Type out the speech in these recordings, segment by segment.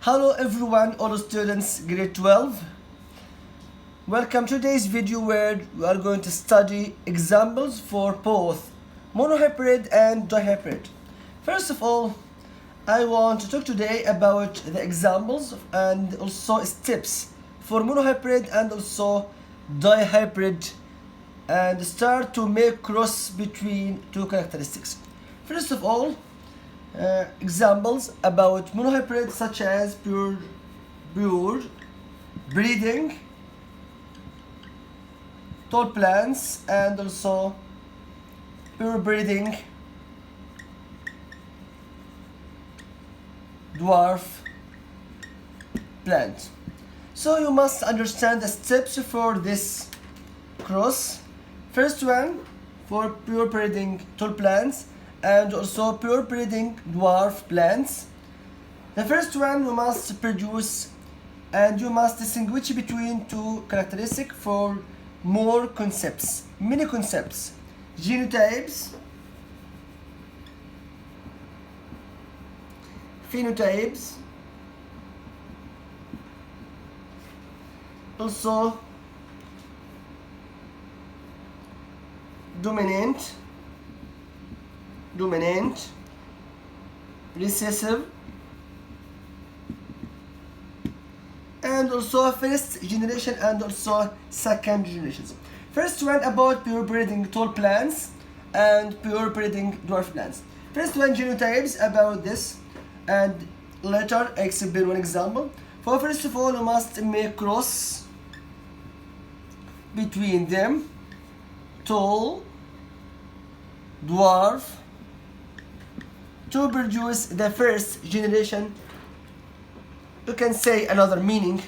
Hello everyone, all students grade 12. Welcome to today's video where we are going to study examples for both monohybrid and dihybrid. First of all, I want to talk today about the examples and also steps for monohybrid and also dihybrid and start to make cross between two characteristics. First of all, examples about monohybrid such as pure breeding, tall plants, and also pure breeding dwarf plant. So you must understand the steps for this cross. First one for pure breeding tall plants and also pure breeding dwarf plants. The first one you must produce and you must distinguish between two characteristics for more concepts, many concepts, genotypes, phenotypes, also dominant, recessive, and also first generation and also second generations. First one about pure breeding tall plants and pure breeding dwarf plants. First one, genotypes, about this, and later I explain one example. For first of all, you must make cross between them, tall, dwarf, to produce the first generation. You can say another meaning,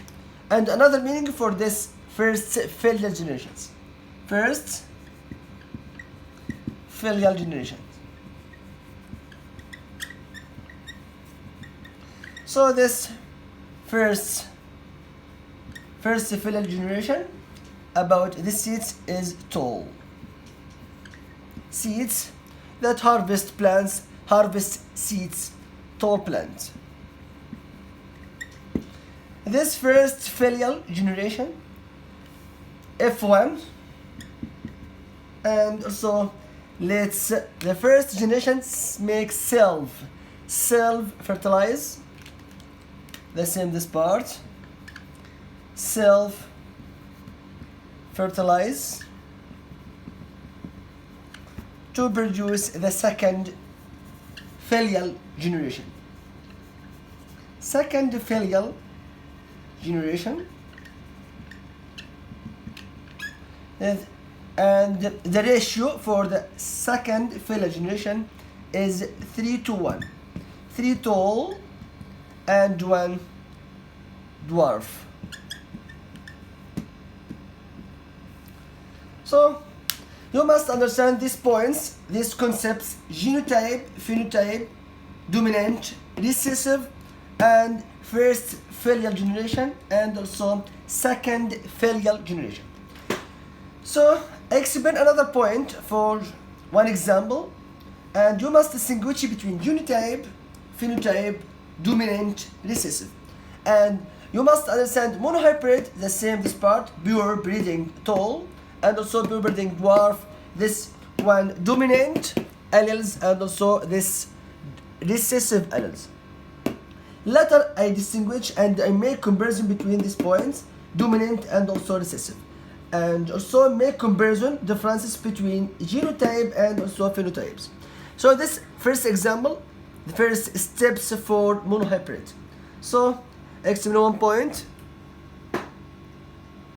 and another meaning for this first filial generations. First filial generation. So this first filial generation about the seeds is tall. Seeds that harvest seeds, tall plants. This first filial generation, F1, and also the first generation make self-fertilize, the same this part, self-fertilize to produce the second filial generation. Second filial generation, and the ratio for the second filial generation is 3:1. 3 tall and 1 dwarf. So you must understand these points, these concepts: genotype, phenotype, dominant, recessive, and first filial generation and also second filial generation. So I explain another point for one example, and you must distinguish between genotype, phenotype, dominant, recessive, and you must understand monohybrid, the same this part, pure breeding tall, and also pure breeding dwarf, this one dominant alleles and also this recessive alleles. Later I distinguish and I make comparison between these points, dominant and also recessive, and also make comparison differences between genotype and also phenotypes. So this first example, the first steps for monohybrid. So explain one point.